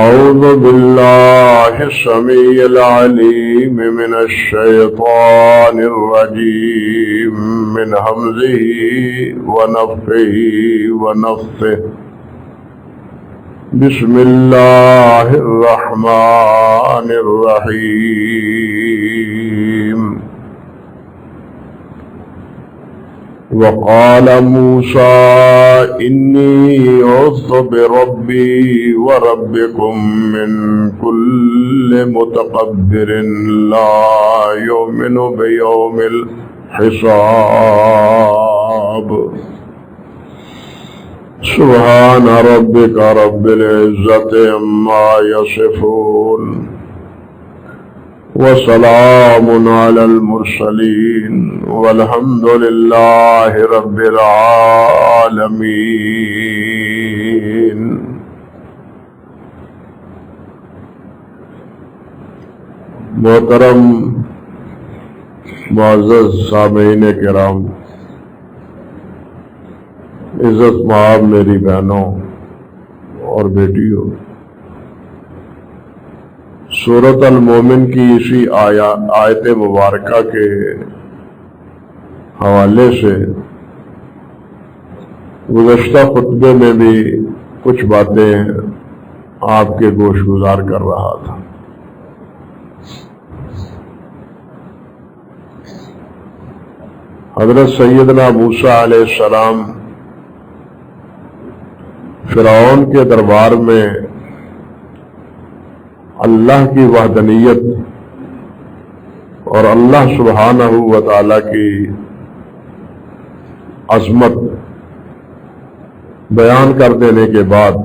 أعوذ بالله السميع العليم من الشيطان الرجيم من همزه ونفخه ونفثه بسم الله الرحمن الرحيم وقال موسى إني عذت بربي وربكم من كل متكبر لا يؤمن بيوم الحساب سبحان ربك رب العزة عما يصفون وسلام على المرسلين والحمد لله رب العالمين. محترم معزز سامعین کرام، عزت مآب میری بہنوں اور بیٹیوں، سورۃ المومن کی اسی آیت مبارکہ کے حوالے سے گزشتہ خطبے میں بھی کچھ باتیں آپ کے گوش گزار کر رہا تھا۔ حضرت سیدنا موسیٰ علیہ السلام فرعون کے دربار میں اللہ کی وحدانیت اور اللہ سبحانہ و تعالی کی عظمت بیان کر دینے کے بعد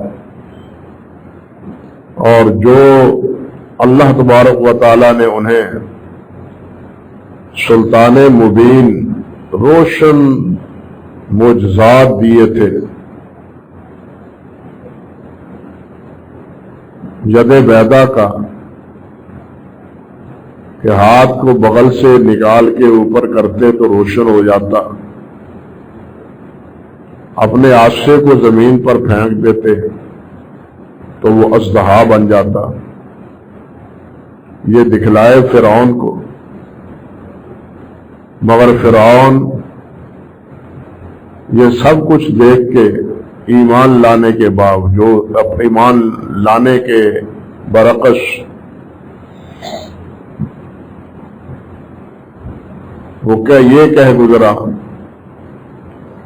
اور جو اللہ تبارک و تعالی نے انہیں سلطان مبین روشن معجزات دیے تھے، ید بیدا کا کہ ہاتھ کو بغل سے نکال کے اوپر کرتے تو روشن ہو جاتا، اپنے عصے کو زمین پر پھینک دیتے تو وہ اژدہا بن جاتا، یہ دکھلائے فرعون کو۔ مگر فرعون یہ سب کچھ دیکھ کے ایمان لانے کے باوجود، ایمان لانے کے برعکس وہ یہ کہہ گزرا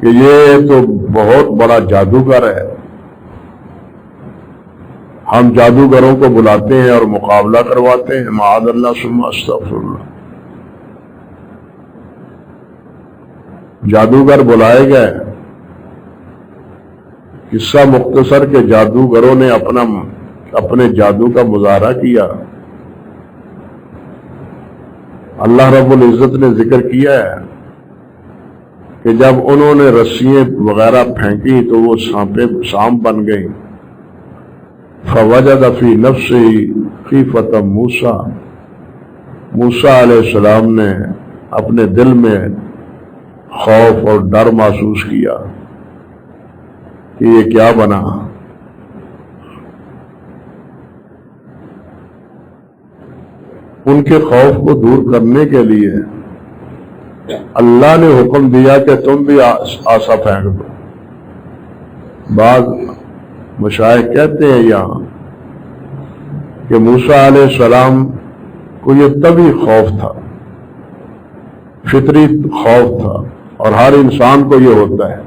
کہ یہ تو بہت بڑا جادوگر ہے، ہم جادوگروں کو بلاتے ہیں اور مقابلہ کرواتے ہیں، معاذ اللہ ثم استغفر اللہ۔ جادوگر بلائے گئے، قصہ مختصر کے جادوگروں نے اپنے جادو کا مظاہرہ کیا۔ اللہ رب العزت نے ذکر کیا ہے کہ جب انہوں نے رسیاں وغیرہ پھینکی تو وہ سانپ بن گئی۔ فوجد فی نفسہ خیفۃ موسیٰ، موسیٰ علیہ السلام نے اپنے دل میں خوف اور ڈر محسوس کیا کہ یہ کیا بنا۔ ان کے خوف کو دور کرنے کے لیے اللہ نے حکم دیا کہ تم بھی آسا پھینک دو۔ بعض مشائخ کہتے ہیں یہاں کہ موسیٰ علیہ السلام کو یہ طبعی خوف تھا، فطری خوف تھا، اور ہر انسان کو یہ ہوتا ہے۔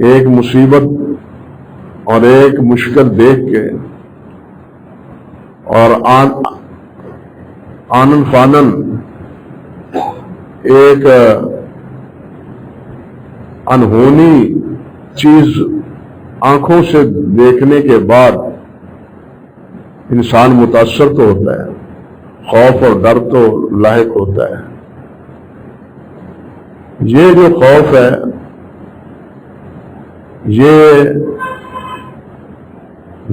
ایک مصیبت اور ایک مشکل دیکھ کے اور آنن فانن ایک انہونی چیز آنکھوں سے دیکھنے کے بعد انسان متاثر تو ہوتا ہے، خوف اور ڈر تو لاحق ہوتا ہے۔ یہ جو خوف ہے یہ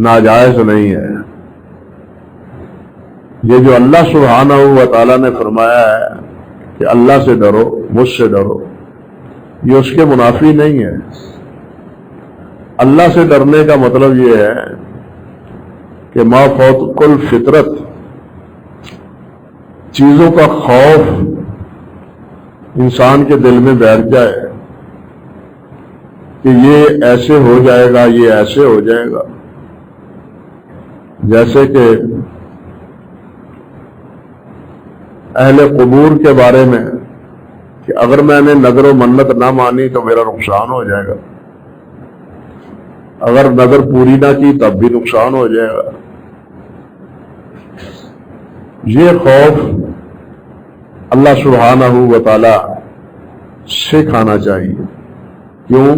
ناجائز نہیں ہے، یہ جو اللہ سبحانہ و تعالیٰ نے فرمایا ہے کہ اللہ سے ڈرو، مجھ سے ڈرو، یہ اس کے منافی نہیں ہے۔ اللہ سے ڈرنے کا مطلب یہ ہے کہ ما فوق الفطرت چیزوں کا خوف انسان کے دل میں بیٹھ جائے کہ یہ ایسے ہو جائے گا، یہ ایسے ہو جائے گا. جیسے کہ اہل قبور کے بارے میں کہ اگر میں نے نظر و منت نہ مانی تو میرا نقصان ہو جائے گا، اگر نظر پوری نہ کی تب بھی نقصان ہو جائے گا. یہ خوف اللہ سبحانہ و تعالی سے کھانا چاہیے. کیوں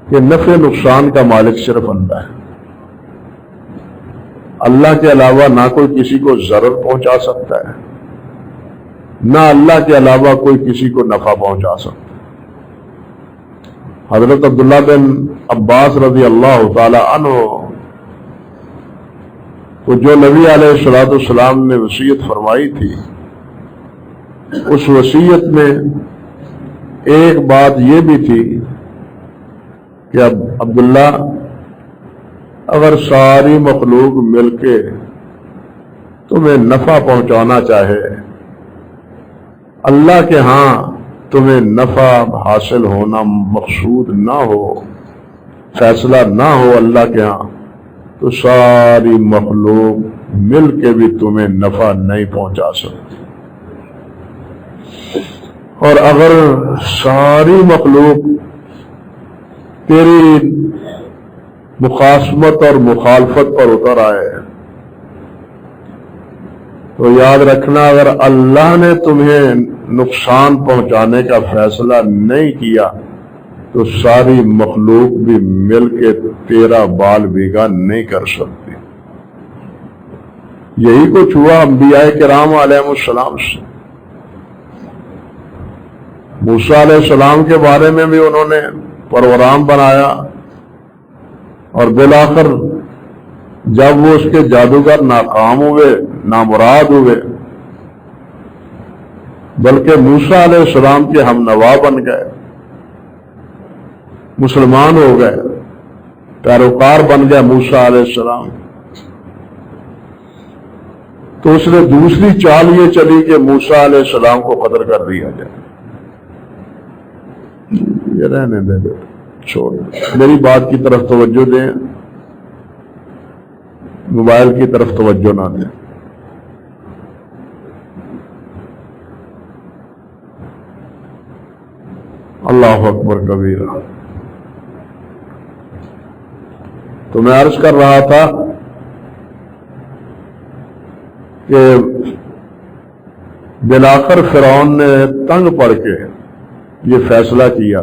کہ نفع نقصان کا مالک صرف اللہ ہے. اللہ کے علاوہ نہ کوئی کسی کو ضرر پہنچا سکتا ہے، نہ اللہ کے علاوہ کوئی کسی کو نفع پہنچا سکتا ہے. حضرت عبداللہ بن عباس رضی اللہ تعالی عنہ تو جو نبی علیہ الصلوۃ والسلام نے وصیت فرمائی تھی، اس وصیت میں ایک بات یہ بھی تھی کہ اب عبداللہ اگر ساری مخلوق مل کے تمہیں نفع پہنچانا چاہے، اللہ کے ہاں تمہیں نفع حاصل ہونا مقصود نہ ہو، فیصلہ نہ ہو اللہ کے ہاں، تو ساری مخلوق مل کے بھی تمہیں نفع نہیں پہنچا سکتی. اور اگر ساری مخلوق تیری مخاصمت اور مخالفت پر اتر آئے تو یاد رکھنا، اگر اللہ نے تمہیں نقصان پہنچانے کا فیصلہ نہیں کیا تو ساری مخلوق بھی مل کے تیرا بال بیگا نہیں کر سکتی. یہی کچھ ہوا انبیاء کرام علیہ السلام سے. موسیٰ علیہ السلام کے بارے میں بھی انہوں نے پروگرام بنایا، اور بالآخر جب وہ اس کے جادوگر ناکام ہوئے، نامراد ہوئے، بلکہ موسیٰ علیہ السلام کے ہم نوا بن گئے، مسلمان ہو گئے، پیروکار بن گیا موسیٰ علیہ السلام، تو اس نے دوسری چال یہ چلی کہ موسیٰ علیہ السلام کو قتل کر دیا جائے. یہ رہنے دے بیٹا، چھوڑ، میری بات کی طرف توجہ دیں، موبائل کی طرف توجہ نہ دیں. اللہ اکبر کبیرہ. تو میں عرض کر رہا تھا کہ بالآخر فرعون نے تنگ پڑ کے یہ فیصلہ کیا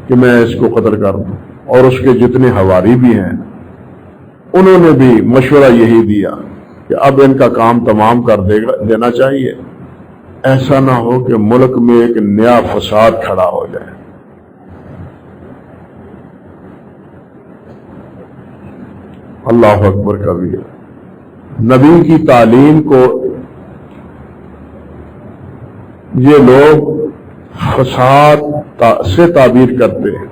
کہ میں اس کو قتل کر دوں، اور اس کے جتنے حواری بھی ہیں انہوں نے بھی مشورہ یہی دیا کہ اب ان کا کام تمام کر دینا چاہیے، ایسا نہ ہو کہ ملک میں ایک نیا فساد کھڑا ہو جائے. اللہ اکبر کبیر. نبی کی تعلیم کو یہ لوگ فساد سے تعبیر کرتے ہیں.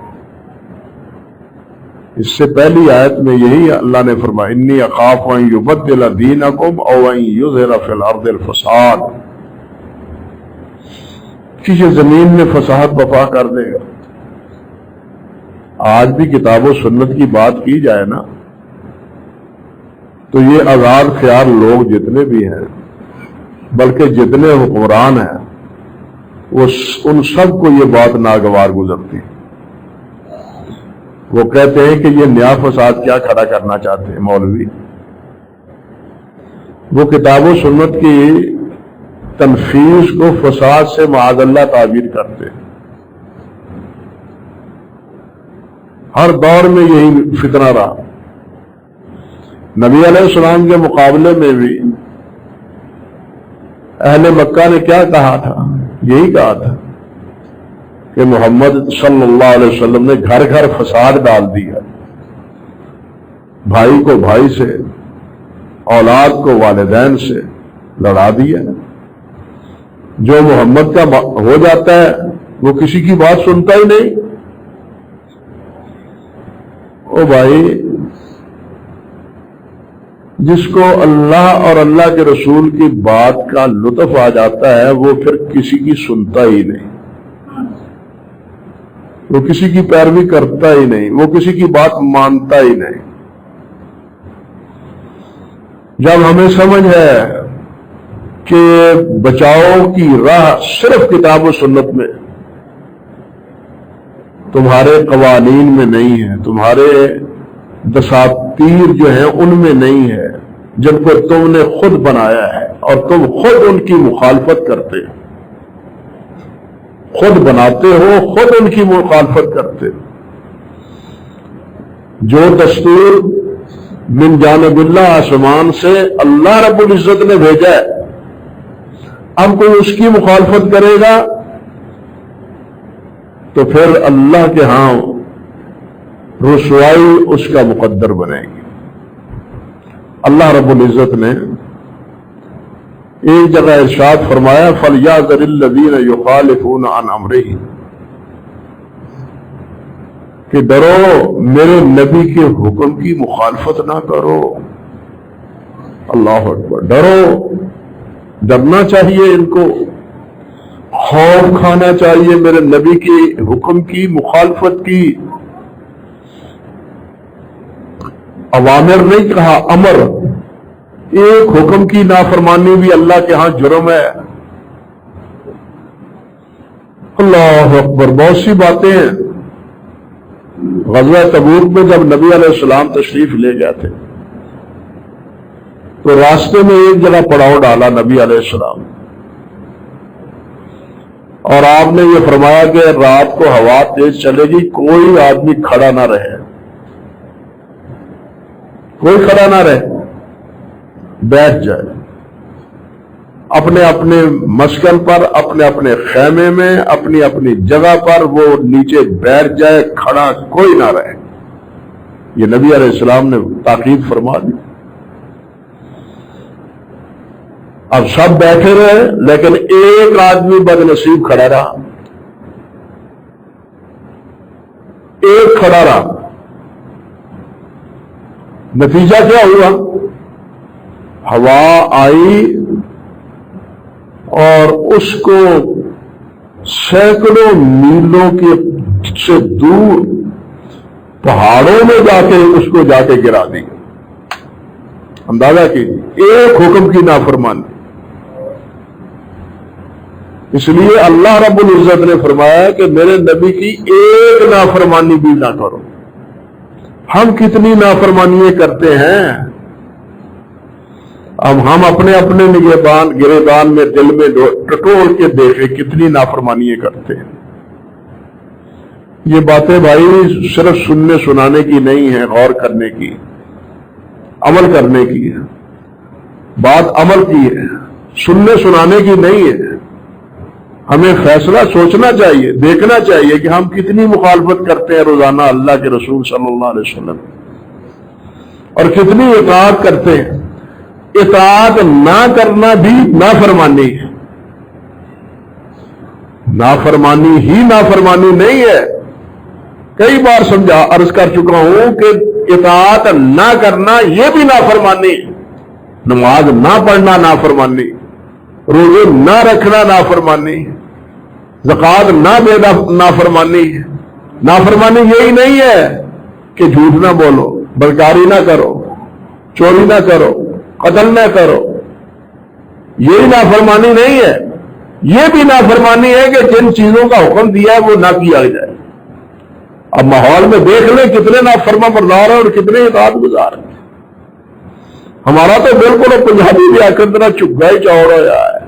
اس سے پہلی آیت میں یہی اللہ نے فرمایا، انی اخاف ان یبدل دینکم او ان یظہر فی الارض الفساد، کہ یہ زمین میں فساد برپا کر دے گا. آج بھی کتاب و سنت کی بات کی جائے نا تو یہ آزاد خیال لوگ جتنے بھی ہیں، بلکہ جتنے حکمران ہیں، وہ ان سب کو یہ بات ناگوار گزرتی. وہ کہتے ہیں کہ یہ نیا فساد کیا کھڑا کرنا چاہتے ہیں مولوی. وہ کتاب و سنت کی تنفیذ کو فساد سے معاذ اللہ تعبیر کرتے ہیں. ہر دور میں یہی فتنہ رہا. نبی علیہ السلام کے مقابلے میں بھی اہل مکہ نے کیا کہا تھا؟ یہی کہا تھا کہ محمد صلی اللہ علیہ وسلم نے گھر گھر فساد ڈال دیا، بھائی کو بھائی سے، اولاد کو والدین سے لڑا دیا. جو محمد کا ہو جاتا ہے وہ کسی کی بات سنتا ہی نہیں. او بھائی، جس کو اللہ اور اللہ کے رسول کی بات کا لطف آ جاتا ہے وہ پھر کسی کی سنتا ہی نہیں، وہ کسی کی پیروی کرتا ہی نہیں، وہ کسی کی بات مانتا ہی نہیں۔ جب ہمیں سمجھ ہے کہ بچاؤ کی راہ صرف کتاب و سنت میں، تمہارے قوانین میں نہیں ہے، تمہارے دساتیر جو ہیں ان میں نہیں ہے، جن کو تم نے خود بنایا ہے اور تم خود ان کی مخالفت کرتے ہو، خود بناتے ہو، خود ان کی مخالفت کرتے ہو۔ جو دستور من جانب اللہ، آسمان سے اللہ رب العزت نے بھیجا ہے، اب کوئی اس کی مخالفت کرے گا تو پھر اللہ کے ہاں رسوائی اس کا مقدر بنے گی۔ اللہ رب العزت نے ایک جگہ ارشاد فرمایا فَلْيَحْذَرِ الَّذِينَ يُخَالِفُونَ عَنْ أَمْرِهِ، کہ ڈرو میرے نبی کے حکم کی مخالفت نہ کرو۔ اللہ اکبر، ڈرو، ڈرنا چاہیے، ان کو خوف کھانا چاہیے میرے نبی کے حکم کی مخالفت کی۔ اوامر نہیں کہا، امر، ایک حکم کی نافرمانی بھی اللہ کے ہاں جرم ہے۔ اللہ اکبر، بہت سی باتیں ہیں۔ غزوہ تبوک میں جب نبی علیہ السلام تشریف لے گئے تھے تو راستے میں ایک جگہ پڑاؤ ڈالا نبی علیہ السلام، اور آپ نے یہ فرمایا کہ رات کو ہوا تیز چلے گی، کوئی آدمی کھڑا نہ رہے، کوئی کھڑا نہ رہے، بیٹھ جائے اپنے اپنے مسکن پر، اپنے اپنے خیمے میں، اپنی اپنی جگہ پر وہ نیچے بیٹھ جائے، کھڑا کوئی نہ رہے۔ یہ نبی علیہ السلام نے تاکید فرما دی۔ اب سب بیٹھے رہے لیکن ایک آدمی بد نصیب کھڑا رہا، ایک کھڑا رہا۔ نتیجہ کیا ہوا؟ ہوا آئی اور اس کو سینکڑوں میلوں کے سے دور پہاڑوں میں جا کے اس کو جا کے گرا دی۔ اندازہ کیجیے، ایک حکم کی نافرمانی۔ اس لیے اللہ رب العزت نے فرمایا کہ میرے نبی کی ایک نافرمانی بھی نہ کرو۔ ہم کتنی نافرمانیاں کرتے ہیں، اب ہم اپنے اپنے گریبان میں دل میں ٹٹول کے دیکھے کتنی نافرمانیاں کرتے ہیں۔ یہ باتیں بھائی صرف سننے سنانے کی نہیں ہے، غور کرنے کی، عمل کرنے کی ہے۔ بات عمل کی ہے، سننے سنانے کی نہیں ہے۔ ہمیں فیصلہ سوچنا چاہیے، دیکھنا چاہیے کہ ہم کتنی مخالفت کرتے ہیں روزانہ اللہ کے رسول صلی اللہ علیہ وسلم، اور کتنی اطاعت کرتے ہیں۔ اطاعت نہ کرنا بھی نافرمانی ہے، نافرمانی ہی نافرمانی نہیں ہے۔ کئی بار سمجھا عرض کر چکا ہوں کہ اطاعت نہ کرنا یہ بھی نافرمانی ہے، نماز نہ پڑھنا نافرمانی، روزے نہ رکھنا نافرمانی، زکوٰۃ نہ دینا نافرمانی ہے۔ نافرمانی یہی نہیں ہے کہ جھوٹ نہ بولو، بدکاری نہ کرو، چوری نہ کرو، قتل نہ کرو، یہی نافرمانی نہیں ہے۔ یہ بھی نافرمانی ہے کہ جن چیزوں کا حکم دیا ہے وہ نہ کیا جائے۔ اب ماحول میں دیکھ لیں کتنے نافرما بردار ہیں اور کتنے اطاعت گزار ہیں۔ ہمارا تو بالکل پنجابی بھی آخر طرح چگا ہی چوڑ ہوا ہے،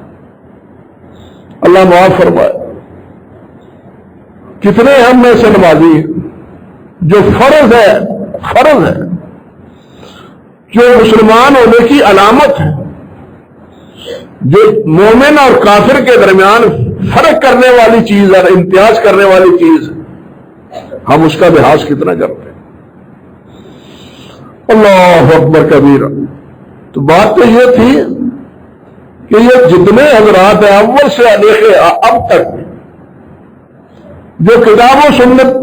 اللہ معاف فرمائے۔ کتنے ہم میں سے نمازی ہیں جو فرض ہے جو مسلمان ہونے کی علامت ہے، جو مومن اور کافر کے درمیان فرق کرنے والی چیز ہے، امتیاز کرنے والی چیز ہے، ہم اس کا لحاظ کتنا کرتے ہیں۔ اللہ اکبر کبیرہ۔ تو بات تو یہ تھی کہ یہ جتنے حضرات ہیں اول سے لے کے اب تک جو کتاب و سنت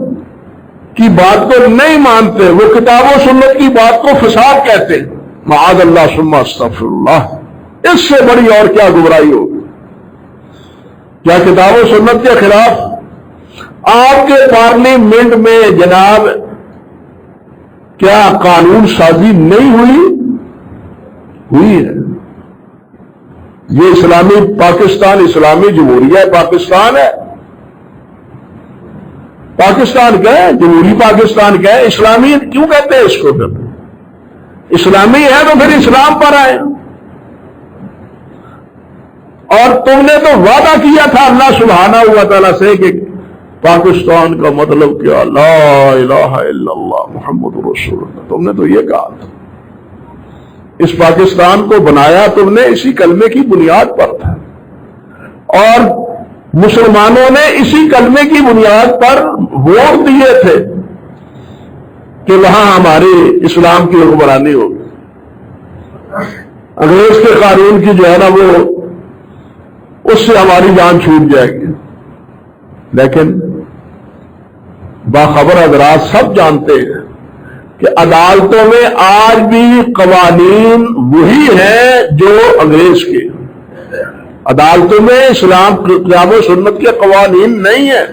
کی بات کو نہیں مانتے، وہ کتاب و سنت کی بات کو فساد کہتے ہیں، معاذ اللہ ثم استغفر اللہ، اس سے بڑی اور کیا گمراہی ہوگی؟ کیا کتاب و سنت کے خلاف آپ کے پارلیمنٹ میں جناب کیا قانون سازی نہیں ہوئی ہے؟ یہ اسلامی پاکستان اسلامی جمہوریہ پاکستان ہے، پاکستان کا ہے، جمہوری پاکستان کا ہے، اسلامی کیوں کہتے ہیں اس کو؟ پھر اسلامی ہے تو پھر اسلام پر آئے۔ اور تم نے تو وعدہ کیا تھا اللہ سبحانہ و تعالیٰ سے کہ پاکستان کا مطلب کیا؟ لا الہ الا اللہ محمد رسول اللہ، تم نے تو یہ کہا تھا۔ اس پاکستان کو بنایا تم نے اسی کلمے کی بنیاد پر تھا، اور مسلمانوں نے اسی کلمے کی بنیاد پر ووٹ دیے تھے کہ وہاں ہماری اسلام کی حکمرانی ہوگی، انگریز کے قانون کی جو ہے نا وہ اس سے ہماری جان چھوٹ جائے گی۔ لیکن باخبر حضرات سب جانتے ہیں کہ عدالتوں میں آج بھی قوانین وہی ہیں جو انگریز کے، عدالتوں میں اسلام کتاب و سنت کے قوانین نہیں ہیں۔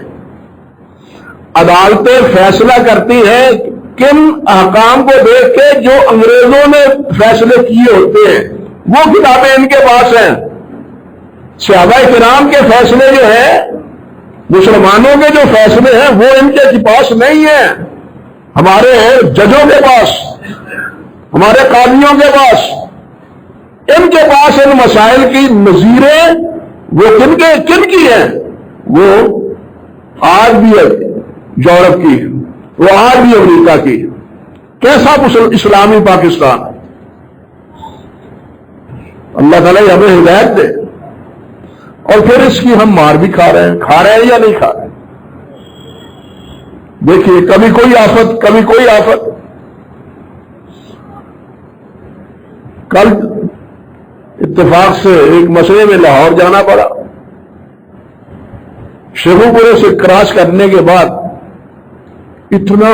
عدالتیں فیصلہ کرتی ہیں کن احکام کو دیکھ کے جو انگریزوں نے فیصلے کیے ہوتے ہیں، وہ کتابیں ان کے پاس ہیں۔ صحابہ کرام کے فیصلے جو ہیں، مسلمانوں کے جو فیصلے ہیں، وہ ان کے پاس نہیں ہیں، ہمارے ججوں کے پاس، ہمارے قاضیوں کے پاس۔ ان کے پاس ان مسائل کی نظیریں وہ کن کی ہیں؟ وہ آج بھی یورپ کی، وہ آج بھی امریکہ کی۔ کیسا اسلامی پاکستان؟ اللہ تعالیٰ ہمیں ہدایت دے۔ اور پھر اس کی ہم مار بھی کھا رہے ہیں یا نہیں کھا رہے؟ دیکھیے، کبھی کوئی آفت، کبھی کوئی آفت۔ کل اتفاق سے ایک مسئلے میں لاہور جانا پڑا، شیخو پورے سے کراس کرنے کے بعد اتنا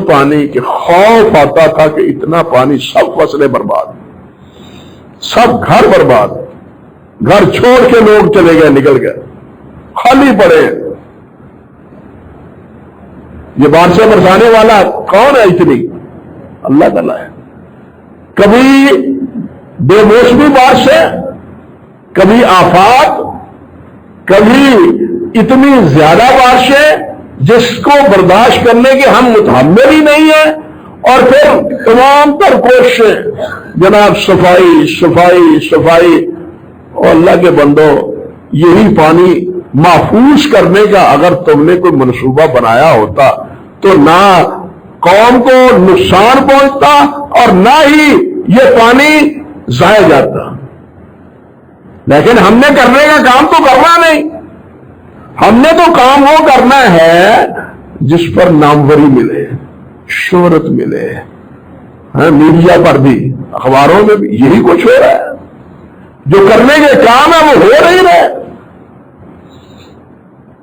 پانی کہ خوف آتا تھا کہ اتنا پانی، سب فصلیں برباد، سب گھر برباد، گھر چھوڑ کے لوگ چلے گئے، نکل گئے، خالی پڑے۔ یہ بارشیں برسانے والا کون ہے؟ اتنی اللہ تعالیٰ ہے۔ کبھی بے موسمی بارشیں، کبھی آفات، کبھی اتنی زیادہ بارشیں جس کو برداشت کرنے کے ہم متحمل ہی نہیں ہیں، اور پھر تمام تر کوششیں جناب صفائی صفائی صفائی۔ اور اللہ کے بندو، یہی پانی محفوظ کرنے کا اگر تم نے کوئی منصوبہ بنایا ہوتا تو نہ قوم کو نقصان پہنچتا اور نہ ہی یہ پانی ضائع جاتا۔ لیکن ہم نے کرنے کا کام تو کرنا نہیں، ہم نے تو کام وہ کرنا ہے جس پر ناموری ملے، شہرت ملے۔ میڈیا پر بھی، اخباروں میں بھی یہی کچھ ہو رہا ہے، جو کرنے کے کام ہے وہ ہو نہیں رہے۔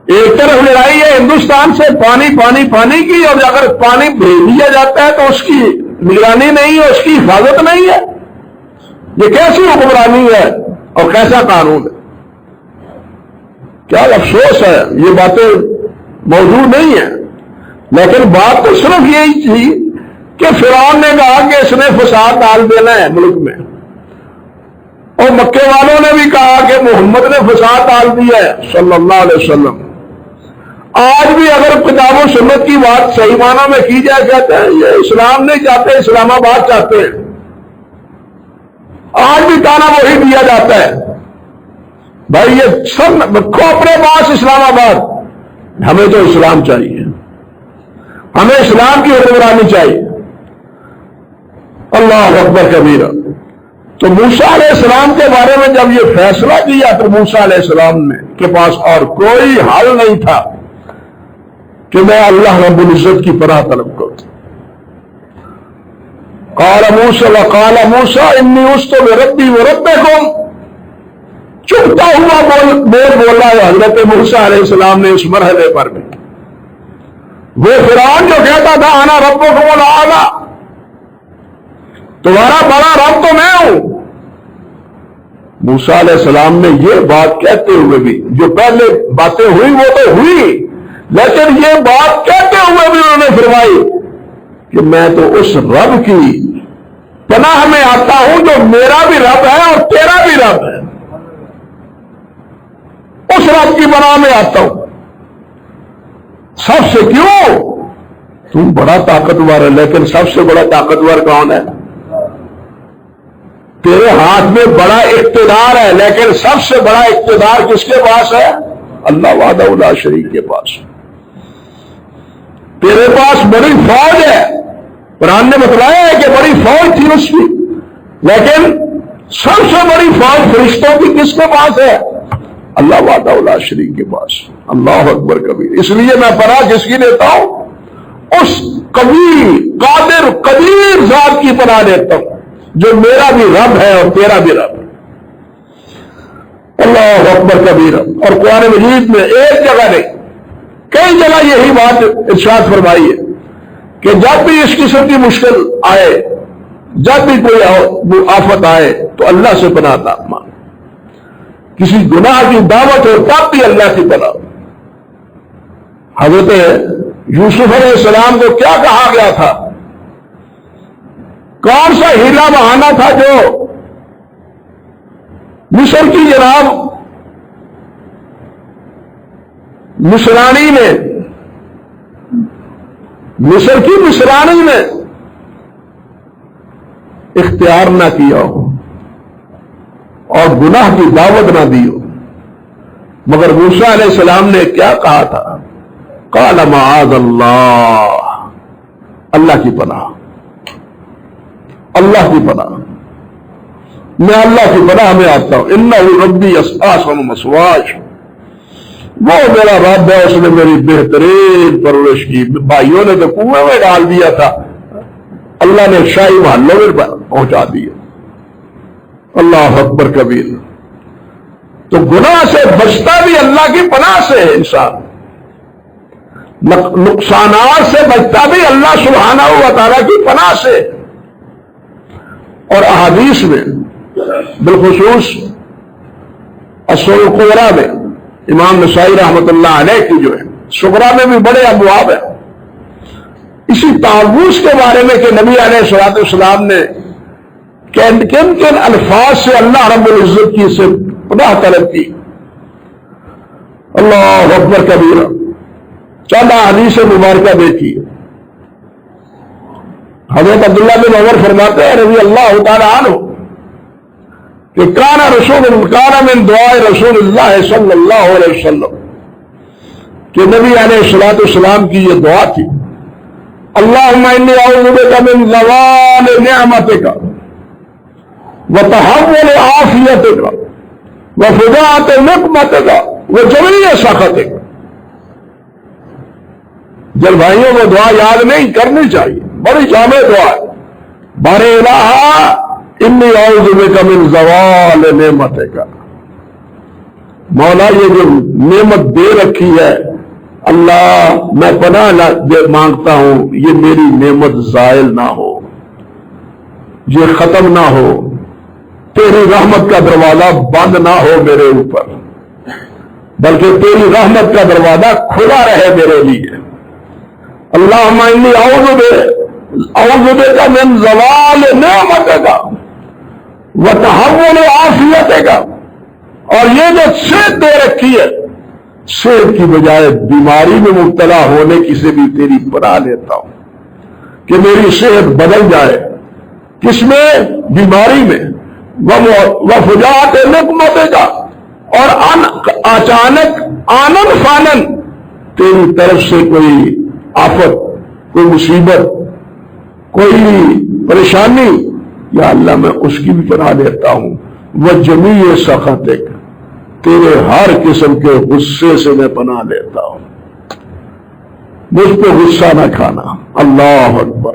ایک طرف لڑائی ہے ہندوستان سے پانی کی، اور اگر پانی بھیج دیا جاتا ہے تو اس کی نگرانی نہیں ہے، اس کی حفاظت نہیں ہے۔ یہ کیسی حکمرانی ہے اور کیسا قانون ہے؟ کیا افسوس ہے، یہ باتیں موضوع نہیں ہیں۔ لیکن بات تو صرف یہی تھی کہ فرعون نے کہا کہ اس نے فساد ڈال دینا ہے ملک میں، اور مکے والوں نے بھی کہا کہ محمد نے فساد ڈال دیا ہے صلی اللہ علیہ وسلم۔ آج بھی اگر کتاب و سنت کی بات صحیح معنی میں کی جائے، کہتے ہیں یہ اسلام نہیں چاہتے، اسلام آباد چاہتے ہیں۔ آج بھی تانا وہی دیا جاتا ہے، بھائی یہ سب رکھو اپنے پاس اسلام آباد، ہمیں تو اسلام چاہیے، ہمیں اسلام کی حکمرانی چاہیے۔ اللہ اکبر کبیرہ۔ تو موسیٰ علیہ السلام کے بارے میں جب یہ فیصلہ کیا تو موسیٰ علیہ السلام کے پاس اور کوئی حل نہیں تھا کہ میں اللہ رب العزت کی پناہ طلب کروں۔ قال موسیٰ انی عصت بربی وربکم، چپتا ہوا بولا ہے حضرت موسیٰ علیہ السلام نے اس مرحلے پر بھی۔ وہ فرعون جو کہتا تھا انا ربکم الاعلی، تمہارا بڑا رب تو میں ہوں، موسیٰ علیہ السلام نے یہ بات کہتے ہوئے بھی، جو پہلے باتیں ہوئی وہ تو ہوئی، لیکن یہ بات کہتے ہوئے بھی انہوں نے فرمائی کہ میں تو اس رب کی پناہ میں آتا ہوں جو میرا بھی رب ہے اور تیرا بھی رب ہے، اس رب کی پناہ میں آتا ہوں۔ سب سے کیوں؟ تم بڑا طاقتور ہے، لیکن سب سے بڑا طاقتور کون ہے؟ تیرے ہاتھ میں بڑا اقتدار ہے، لیکن سب سے بڑا اقتدار کس کے پاس ہے؟ اللہ وحدہ لا شریک کے پاس۔ تیرے پاس بڑی فوج ہے، قرآن نے بتلایا ہے کہ بڑی فوج تھی اس کی، لیکن سب سے بڑی فوج فرشتوں کی کس کے پاس ہے؟ اللہ وحدہ لا شریک کے پاس۔ اللہ اکبر کبیر۔ اس لیے میں پناہ کس کی لیتا ہوں؟ اس قوی قادر قدیر ذات کی پناہ لیتا ہوں جو میرا بھی رب ہے اور تیرا بھی رب ہے۔ اللہ اکبر کبیر۔ اور قرآن مجید میں ایک جگہ نہیں، کئی جگہ یہی بات ارشاد فرمائی ہے کہ جب بھی اس قسم کی مشکل آئے، جب بھی کوئی آفت آئے تو اللہ سے پناہ مانگ، کسی گناہ کی دعوت ہو تب بھی اللہ کی پناہ۔ حضرت یوسف علیہ السلام کو کیا کہا گیا تھا؟ کون سا ہیلا بہانا تھا جو مصر کی جناب مصرانی نے، مصر کی مصرانی نے اختیار نہ کیا ہو اور گناہ کی دعوت نہ دی ہو، مگر موسیٰ علیہ السلام نے کیا کہا تھا؟ قال معاذ اللہ، اللہ کی پناہ، اللہ کی پناہ، میں اللہ کی پناہ میں آتا ہوں۔ انہ ربی احسن مثوایا، وہ میرا رب ہے، اس نے میری بہترین پرورش کی۔ بھائیوں نے تو کنویں میں ڈال دیا تھا، اللہ نے شاہی محلوں میں پہنچا دیا۔ اللہ اکبر کبیر۔ تو گناہ سے بچتا بھی اللہ کی پناہ سے ہے انسان، نقصانات سے بچتا بھی اللہ سبحانہ و تعالیٰ کی پناہ سے۔ اور احادیث میں بالخصوص السنن الکبریٰ میں امام نسائی رحمۃ اللہ علیہ کی جو ہے، صغریٰ میں بھی بڑے ابواب ہیں، اسی تعوذ کے بارے میں کہ نبی علیہ الصلوۃ والسلام نے کن کن الفاظ سے اللہ رب العزت کی سے پناہ طلب کی۔ اللہ اکبر کبیرہ۔ چند حدیث مبارکہ دیکھیے۔ حضرت عبداللہ بن عمر فرماتے ہیں رضی اللہ تعالی عنہ کہ کان من دعاء رسول اللہ صلی اللہ علیہ وسلم، کہ نبی علیہ الصلوۃ والسلام کی یہ دعا تھی، اللہم انی اعوذ بک من زوال نعمتک وتحول عافیتک وفجاءۃ نقمتک وجمیع سخطک۔ جب بھائیوں کو دعا یاد نہیں کرنی چاہیے، بڑی جامع دعا ہے۔ بار الہ انی اعوذ بک من زوال نعمتک، مولا یہ جو نعمت دے رکھی ہے اللہ میں پناہ مانگتا ہوں یہ میری نعمت زائل نہ ہو، یہ ختم نہ ہو، تیری رحمت کا دروازہ بند نہ ہو میرے اوپر، بلکہ تیری رحمت کا دروازہ کھلا رہے میرے لیے۔ اللہم انی اعوذ بک من زوال نعمتک وتحول عافیتک، اور یہ جو صحت دے رکھی ہے، صحت کی بجائے بیماری میں مبتلا ہونے کی سے بھی تیری پناہ لیتا ہوں کہ میری صحت بدل جائے، کس میں؟ بیماری میں۔ وفجاءۃ نقمتک، اور اچانک آنن فانن تیری طرف سے کوئی آفت، کوئی مصیبت، کوئی پریشانی، یا اللہ میں اس کی بھی پناہ لیتا ہوں۔ وجمیع سخطک، تیرے ہر قسم کے غصے سے میں پناہ لیتا ہوں، مجھ پہ غصہ نہ کھانا۔ اللہ اکبر۔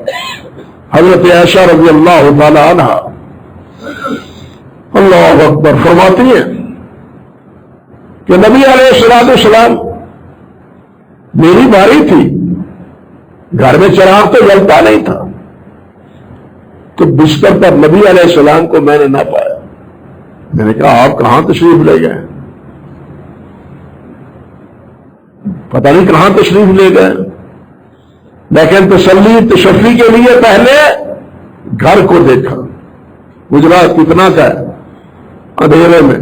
حضرت عائشہ رضی اللہ تعالی عنہ اللہ اکبر فرماتی ہیں کہ نبی علیہ الصلوۃ والسلام، میری باری تھی گھر میں چراغ تو جلتا نہیں تھا، تو بستر پر نبی علیہ السلام کو میں نے نہ پایا۔ میں نے کہا آپ کہاں تشریف لے گئے؟ پتہ نہیں کہاں تشریف لے گئے، لیکن تسلی تشفی کے لیے پہلے گھر کو دیکھا، گجرات کتنا کا ہے، اندھیرے میں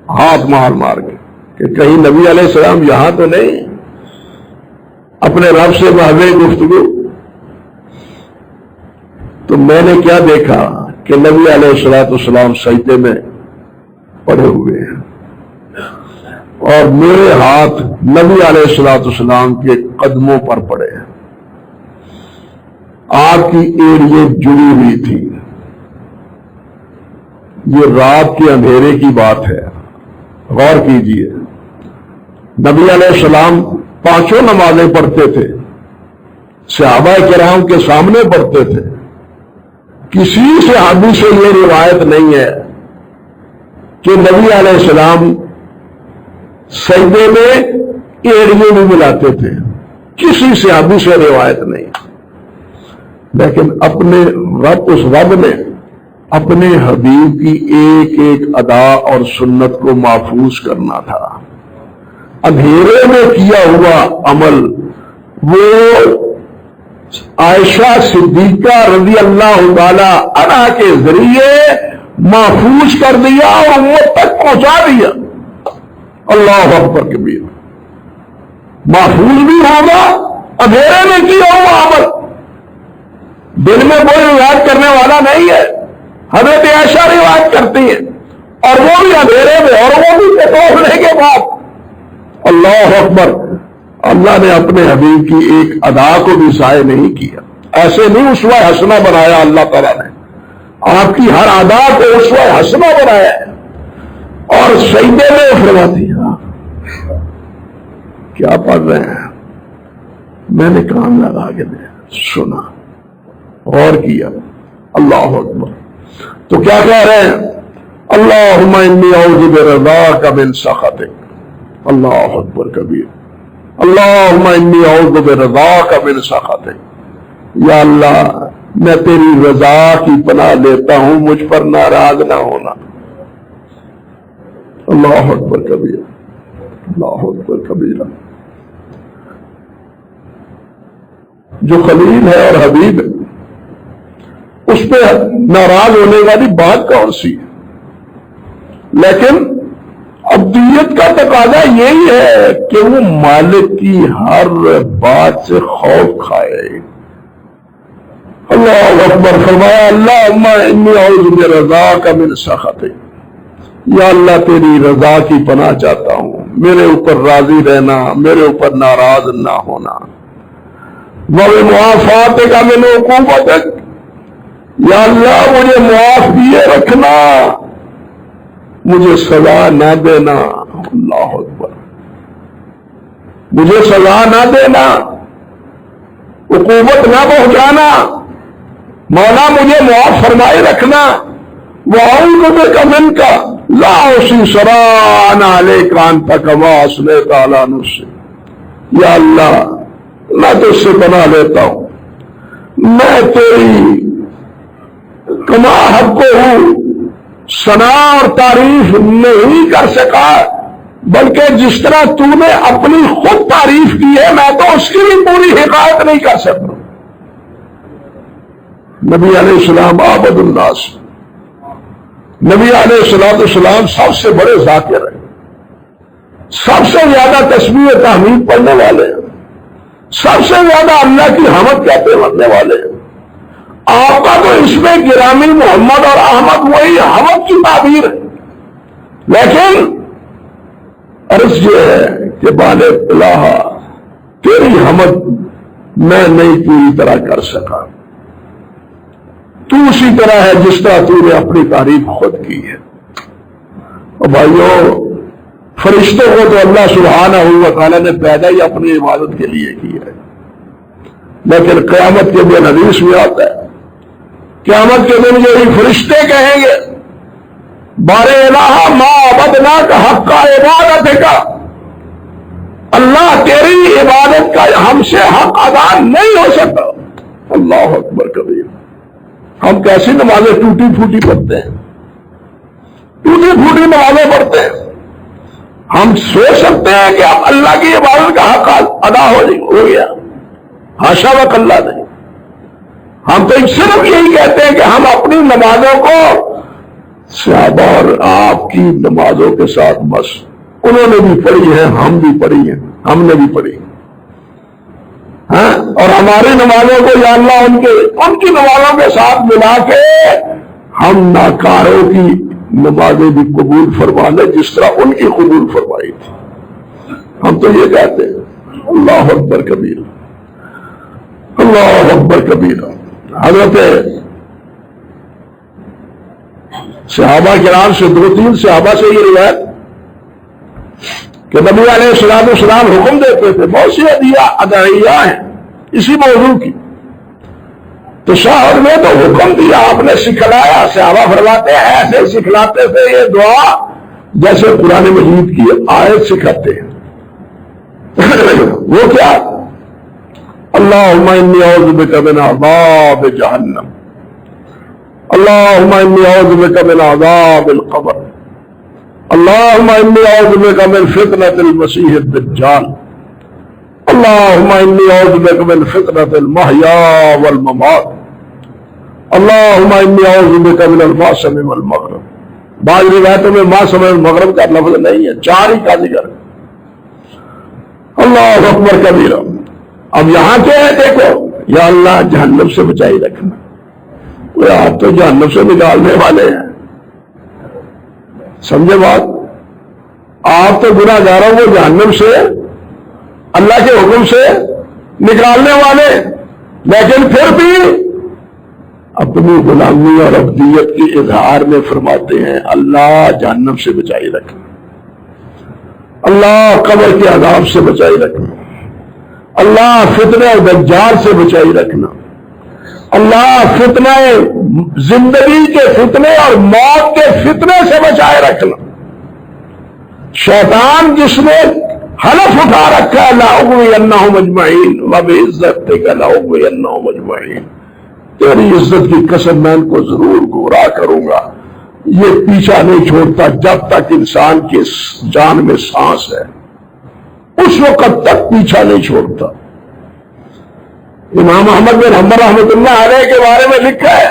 ہاتھ مار مار کے کہ کہیں نبی علیہ السلام یہاں تو نہیں، اپنے رب سے محض گفتگو۔ تو میں نے کیا دیکھا کہ نبی علیہ السلام سجدے میں پڑے ہوئے ہیں، اور میرے ہاتھ نبی علیہ السلام کے قدموں پر پڑے ہیں، آپ کی ایڑییں جڑی ہوئی تھی۔ یہ رات کے اندھیرے کی بات ہے، غور کیجئے۔ نبی علیہ السلام 5 نمازیں پڑھتے تھے، صحابہ کرام کے سامنے پڑھتے تھے۔ کسی صحابی سے یہ روایت نہیں ہے کہ نبی علیہ السلام سجدے میں ایڑیاں بھی ملاتے تھے، کسی صحابی سے روایت نہیں۔ لیکن اپنے رب، اس رب نے اپنے حبیب کی ایک ایک ادا اور سنت کو محفوظ کرنا تھا۔ اندھیرے میں کیا ہوا عمل وہ عائشہ صدیقہ رضی اللہ تعالی عنہا کے ذریعے محفوظ کر دیا اور امت تک پہنچا دیا۔ اللہ اکبر کبیر، محفوظ بھی ہوگا، اندھیرے میں کیا ہوا عمل، دل میں کوئی روایت کرنے والا نہیں ہے۔ حضرت عائشہ روایت کرتی ہے، اور وہ بھی اندھیرے میں، اور وہ بھی توڑنے کے بعد۔ اللہ اکبر، اللہ نے اپنے حبیب کی ایک ادا کو بھی ضائع نہیں کیا۔ ایسے نہیں اسوہ حسنہ بنایا اللہ تعالیٰ نے، آپ کی ہر ادا کو اسوہ حسنہ بنایا ہے، اور سجدے میں فرما دیا۔ کیا پڑھ رہے ہیں؟ میں نے کان لگا کے سنا اور کیا۔ اللہ اکبر، تو کیا کہہ رہے ہیں؟ اللہم انی اعوذ برضاک من سخطک۔ اللہ اکبر کبیر، اللہم انی اعوذ برضاک من سخطک۔ یا اللہ، میں تیری رضا کی پناہ لیتا ہوں، مجھ پر ناراض نہ ہونا۔ اللہ اکبر کبیر، اللہ اکبر کبیر۔ جو خلیل ہے اور حبیب ہے، اس پہ ناراض ہونے والی بات کون سی ہے؟ لیکن ابدیت کا تقاضا یہی ہے کہ وہ مالک کی ہر بات سے خوف کھائے۔ اللہ اکبر، فرمایا اللہم انی اعوذ برضاک من سخطک۔ یا اللہ، تیری رضا کی پناہ چاہتا ہوں، میرے اوپر راضی رہنا، میرے اوپر ناراض نہ ہونا۔ وَبِمُعَافَاتِكَ مِنْ عُقُوبَتِكَ، یا اللہ مجھے معاف کیے رکھنا، مجھے سزا نہ دینا۔ اللہ اکبر، مجھے سزا نہ دینا، عقوبت نہ پہنچانا، مولا مجھے معاف فرمائے رکھنا۔ وَأَعُوذُ بِكَ مِنْكَ لَا أُحْصِي ثَنَاءً عَلَيْكَ أَنْتَ كَمَا أَثْنَيْتَ عَلَى نَفْسِكَ۔ یا اللہ، میں تجھ سے پناہ لیتا ہوں، میں تیری کما حق کو ہوں ثنا اور تعریف نہیں کر سکا، بلکہ جس طرح تو نے اپنی خود تعریف کی ہے، میں تو اس کی بھی پوری حکایت نہیں کر سکتا۔ نبی علیہ السلام عابد الناس، نبی علیہ السلام سب سے بڑے ذاکر ہیں، سب سے زیادہ تسبیح و تحمید پڑھنے والے ہیں، سب سے زیادہ اللہ کی حمد کہتے مرنے والے ہیں۔ آپ کا تو اس میں گرامی محمد اور احمد وہی حمد کی تعبیر ہے، لیکن عرض یہ ہے کہ بالغ الہ، تیری حمد میں نہیں پوری طرح کر سکا، تو اسی طرح ہے جس طرح تو نے اپنی تعریف خود کی ہے۔ اور بھائیوں، فرشتوں کو تو اللہ سبحانہ و تعالیٰ نے پیدا ہی اپنی عبادت کے لیے کیا ہے، لیکن قیامت کے دن حدیث میں آتا ہے، قیامت کے دن یہی فرشتے کہیں گے بارے الہ ما عبدناک حق عبادتک، اللہ تیری عبادت کا ہم سے حق ادا نہیں ہو سکتا۔ اللہ اکبر کبیر۔ ہم کیسی نمازیں ٹوٹی پھوٹی پڑھتے ہیں، ٹوٹی پھوٹی نمازیں پڑھتے ہیں۔ ہم سوچ سکتے ہیں کہ اب اللہ کی عبادت کا حق ادا ہو گیا؟ حاشا و کلا نہیں۔ ہم تو صرف یہی کہتے ہیں کہ ہم اپنی نمازوں کو صحابہ اور آپ کی نمازوں کے ساتھ بس انہوں نے بھی پڑھی ہے، ہم بھی پڑھی ہیں، ہم نے بھی پڑھی ہاں، اور ہماری نمازوں کو یا اللہ ان کی نمازوں کے ساتھ ملا کے ہم ناکاروں کی نمازیں بھی قبول فرما لیں جس طرح ان کی قبول فرمائی تھی۔ ہم تو یہ کہتے ہیں۔ اللہ اکبر کبیر، اللہ اکبر کبیر۔ حضرت صحابہ کرام سے 2-3 صحابہ سے یہ روایت کہ نبی علیہ السلام حکم دیتے تھے، بہت سی ادعیہ ہیں اسی موضوع کی، تو شاہد نے تو حکم دیا، آپ نے سکھلایا۔ صحابہ فرماتے ہیں ایسے سکھلاتے تھے یہ دعا جیسے قرآن مجید کی آیت سکھاتے ہیں۔ وہ کیا؟ اللہم انی اعوذ بک من عذاب جہنم، اللہم انی اعوذ بک من عذاب القبر، اللہم انی اعوذ بک من فتنة المسیح الدجال، اللہم انی اعوذ بک من فتنة المحیا والممات، اللہم انی اعوذ بک من المعصم والمغرب۔ بعض روایتوں میں معصم والمغرب کا لفظ نہیں ہے، 4 ہی کا ذکر ہے۔ اللہ اکبر کبیرہ۔ اب یہاں کیا ہے دیکھو، یا اللہ جہنم سے بچائی رکھنا۔ وہ آپ تو جہنم سے نکالنے والے ہیں، سمجھے بات؟ آپ تو گناہ گاروں کو جہنم سے اللہ کے حکم سے نکالنے والے، لیکن پھر بھی اپنی غلامی اور عبدیت کی اظہار میں فرماتے ہیں اللہ جہنم سے بچائی رکھنا، اللہ قبر کے عذاب سے بچائی رکھنا، اللہ فتنہ دجال سے بچائی رکھنا، اللہ فتنہ زندگی کے فتنے اور موت کے فتنے سے بچائے رکھنا۔ شیطان جس نے حلف اٹھا رکھا ہے لأغوینہم اجمعین وبعزتک لأغوینہم اجمعین، تیری عزت کی قسم میں ان کو ضرور گمراہ کروں گا، یہ پیچھا نہیں چھوڑتا جب تک انسان کی جان میں سانس ہے، اس وقت تک پیچھا نہیں چھوڑتا۔ امام احمد بن حنبل رحمۃ اللہ علیہ کے بارے میں لکھا ہے،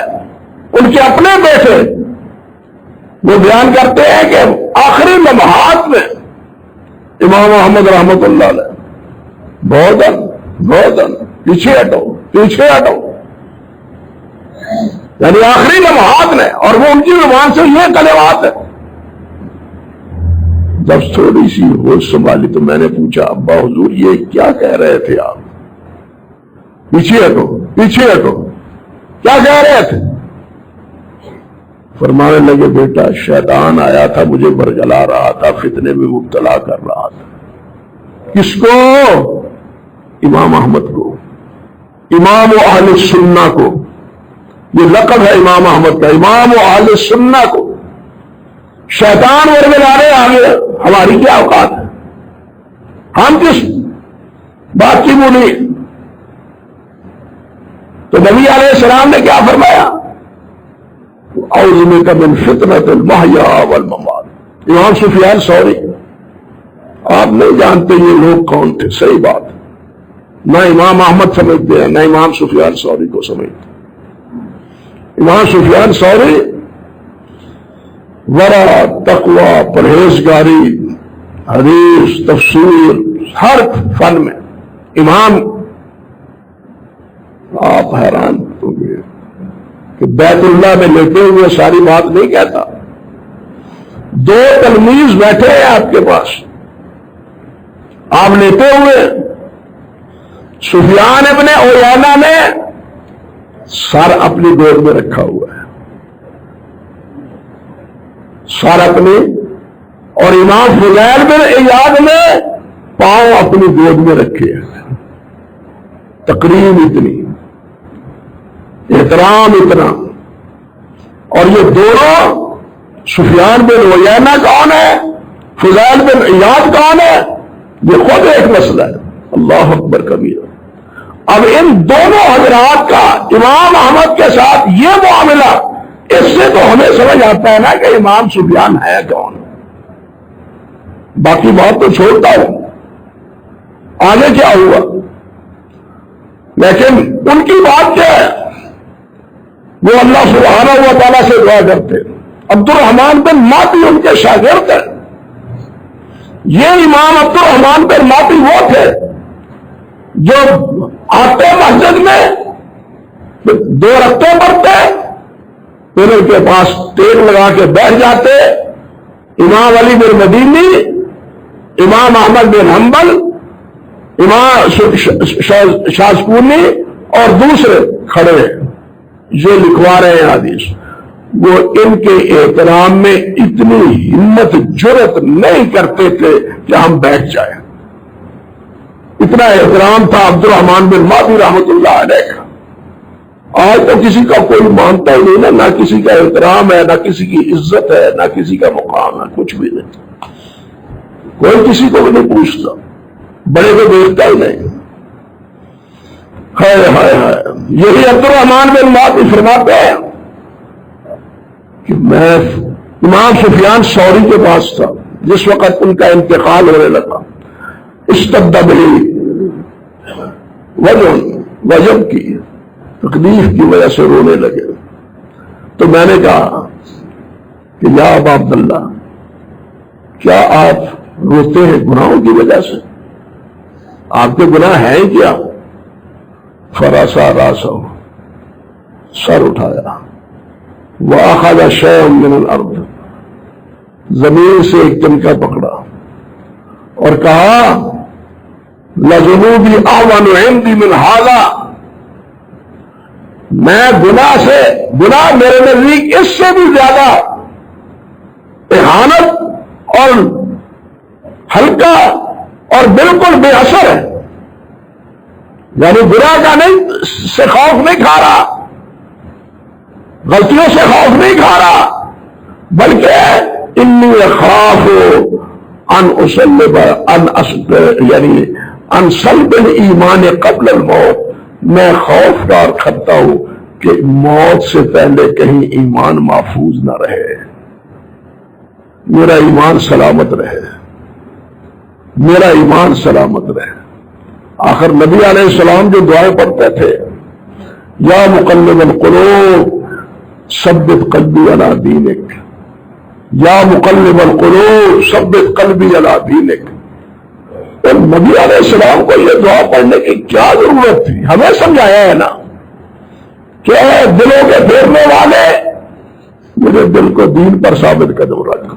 ان کے اپنے بیٹے وہ بیان کرتے ہیں کہ آخری لمحات میں امام احمد رحمۃ اللہ علیہ بہت پیچھے ہٹو، یعنی آخری لمحات میں، اور وہ ان کی زبان سے یہ کلمات ہے۔ جب تھوڑی سی ہوش سنبھالی تو میں نے پوچھا ابا حضور یہ کیا کہہ رہے تھے آپ؟ پیچھے ہٹو، کیا کہہ رہے تھے؟ فرمانے لگے بیٹا شیطان آیا تھا، مجھے برگلا رہا تھا، فتنے میں مبتلا کر رہا تھا۔ کس کو؟ امام احمد کو، امام اہل سنہ کو، یہ لقب ہے امام احمد کا، امام اہل سنہ کو۔ شیطان ورگلانے آگے، ہماری کیا اوقات ہے؟ ہم کس بات کی بولی؟ تو نبی علیہ السلام نے کیا فرمایا؟ اعوذ بک من فتنۃ المحیا والممات۔ امام سفیان ثوری، آپ نہیں جانتے یہ لوگ کون تھے، صحیح بات، نہ امام احمد سمجھتے ہیں نہ امام سفیان ثوری کو سمجھتے۔ امام سفیان ثوری ورع، تقوی، پرہیزگاری، حدیث، تفسیر، ہر فن میں امام، آپ حیران ہوں گے کہ بیت اللہ میں لیتے ہوئے ساری بات نہیں کہتا، 2 تلمیذ بیٹھے ہیں آپ کے پاس، آپ لیتے ہوئے سفیان ابن عیینہ نے سر اپنی گود میں رکھا ہوا ہے، سر اپنی، اور امام فضیل بن عیاض نے پاؤں اپنی گود میں رکھے ہیں، تقریم اتنی، احترام اتنا، اور یہ دونوں سفیان بن عیینہ کون ہے، فضیل بن عیاض کون ہے، یہ خود ایک مسئلہ ہے۔ اللہ اکبر کبیرہ۔ اب ان دونوں حضرات کا امام احمد کے ساتھ یہ معاملہ، اس سے تو ہمیں سمجھ آتا ہے نا کہ امام سفیان ہے کون. باقی بات تو چھوڑتا ہوں آگے کیا ہوا، لیکن ان کی بات کیا ہے، وہ اللہ سبحانہ و تعالیٰ سے دعا کرتے. عبد الرحمن بن ماتی ان کے شاگرد ہیں. یہ امام عبد الرحمن بن ماتی وہ تھے جو آتے مسجد میں 2 رکعتیں پڑھتے، پھر ان کے پاس ٹیک لگا کے بیٹھ جاتے. امام علی بن مدینی، امام احمد بن حنبل، امام شازکونی اور دوسرے کھڑے یہ لکھوا رہے ہیں حدیث. وہ ان کے احترام میں اتنی ہمت جرت نہیں کرتے تھے کہ ہم بیٹھ جائیں. اتنا احترام تھا عبد الرحمن بن ماتی رحمۃ اللہ علیہ کا. آج تو کسی کا کوئی مانتا ہی نہیں نا، نہ کسی کا احترام ہے، نہ کسی کی عزت ہے، نہ کسی کا مقام ہے، کچھ بھی نہیں. کوئی کسی کو بھی نہیں پوچھتا، بڑے کو دیکھتا ہی نہیں. ہائے ہائے ہائے. یہی عبد الرحمن بن ماتی فرماتے ہیں کہ میں امام سفیان ثوری کے پاس تھا جس وقت ان کا انتقال ہونے لگا. اشتد به وجب کی تکلیف کی وجہ سے رونے لگے. تو میں نے کہا کہ یا ابا عبداللہ، کیا آپ روتے ہیں گناہوں کی وجہ سے؟ آپ کے گناہ ہیں کیا؟ فراسا راسا، سر اٹھایا. وَأَخَذَ شَيْئًا مِّنَ الْأَرْضِ، زمین سے ایک تنکا پکڑا اور کہا لَذُنُوبِي أَعْوَنُ عِندِي مِنْ هَذَا، میں گناہ میرے نزدیک اس سے بھی زیادہ اہانت اور ہلکا اور بالکل بے اثر ہے. یعنی گناہ کا نہیں سے خوف نہیں کھا رہا، غلطیوں سے خوف نہیں کھا رہا، بلکہ انی اخاف ان سلب الایمان قبل الموت، میں خوف دار کرتا ہوں کہ موت سے پہلے کہیں ایمان محفوظ نہ رہے، میرا ایمان سلامت رہے، میرا ایمان سلامت رہے. آخر نبی علیہ السلام جو دعائیں پڑھتے تھے، یا مقلب القلوب ثبت قلبی علی دینک، یا مقلب القلوب ثبت قلبی علی دینک. تو نبی علیہ السلام کو یہ دعا پڑھنے کی کیا ضرورت تھی؟ ہمیں سمجھایا ہے نا کہ اے دلوں کے پھیرنے والے، میرے دل کو دین پر ثابت قدم رکھ،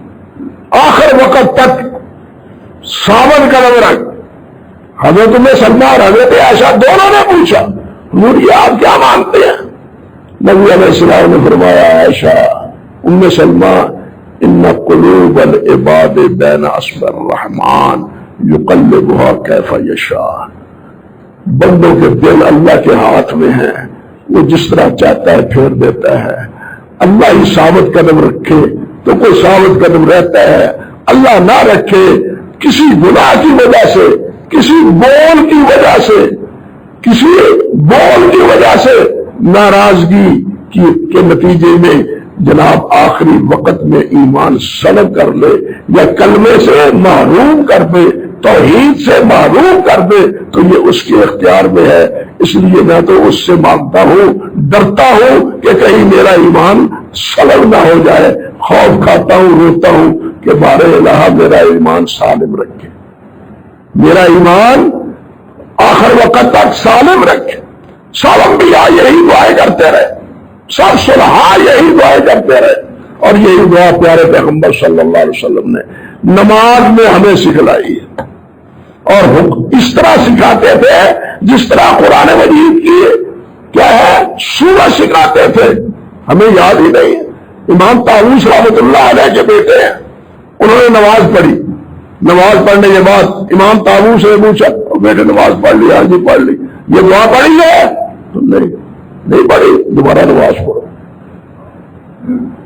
آخر وقت تک ثابت قدم رکھ. حضرت سلمہ اور حضرت عائشہ دونوں نے پوچھا، حضور یہ آپ کیا مانتے ہیں؟ نبی علیہ السلام نے فرمایا، عائشہ، ام سلمہ، ان قلوب العباد بین اصبع الرحمن یقلبها کیف یشاء، بندوں کے دل اللہ کے ہاتھ میں ہیں، وہ جس طرح چاہتا ہے پھیر دیتا ہے. اللہ ہی ثابت قدم رکھے تو کوئی ثابت قدم رہتا ہے، اللہ نہ رکھے کسی گناہ کی وجہ سے، کسی بول کی وجہ سے، کسی بول کی وجہ سے ناراضگی کے نتیجے میں جناب آخری وقت میں ایمان سلب کر لے یا کلمے سے محروم کر دے، توحید سے محروم کر دے، تو یہ اس کے اختیار میں ہے. اس لیے میں تو اس سے مانگتا ہوں، ڈرتا ہوں کہ کہیں میرا ایمان سلب نہ ہو جائے. خوف کھاتا ہوں، روتا ہوں کہ بار الہ میرا ایمان سالم رکھے، میرا ایمان آخر وقت تک سالم رکھے. سب انبیاء یہی دعائیں کرتے رہے، سب صلحاء یہی دعائیں کرتے رہے، اور یہی دعا پیارے پیغمبر صلی اللہ علیہ وسلم نے نماز میں ہمیں سکھلائی ہے. اور اس طرح سکھاتے تھے جس طرح قرآن مجید کی کیا ہے سورت سکھاتے تھے. ہمیں یاد ہی نہیں. امام طاووس رحمۃ اللہ علیہ کے بیٹے ہیں، انہوں نے نماز پڑھی. نماز پڑھنے کے بعد امام طاووس نے پوچھا، بیٹے نماز پڑھ لی؟ ہاں جی پڑھ لی. یہ دعا پڑھی ہے؟ تم نے نہیں پڑھی، دوبارہ نماز پڑھو.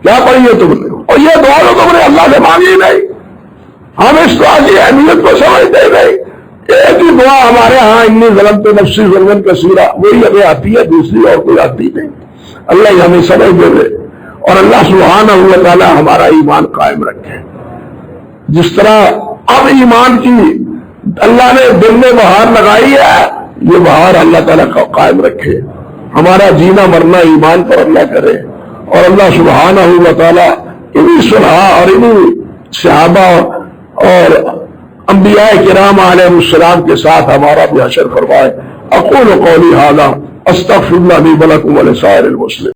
کیا پڑھی ہے تم نے؟ اور یہ دعا تو تم نے اللہ سے مانگی نہیں. ہم اس دعا کی اہمیت کو سمجھتے نہیں. ایک ہی دعا ہمارے ہاں انی ظلمت نفسی ظلمن کثیرا، وہی ہمیں آتی ہے، دوسری اور کوئی آتی نہیں۔ اللہ ہمیں سمجھ دے اور اللہ سبحانہ و تعالی ہمارا ایمان قائم رکھے۔ جس طرح اب ایمان کی اللہ نے دل میں بہار لگائی ہے، یہ بہار اللہ تعالیٰ کا قائم رکھے، ہمارا جینا مرنا ایمان پر اللہ کرے، اور اللہ سبحانہ و تعالیٰ انہی صلحاء اور انہی صحابہ اور انبیاء کرام علیہ السلام کے ساتھ ہمارا بھی حشر فرمائے۔ اقول قولی ھذا استغفر اللہ لی ولکم ولسائر المسلمین۔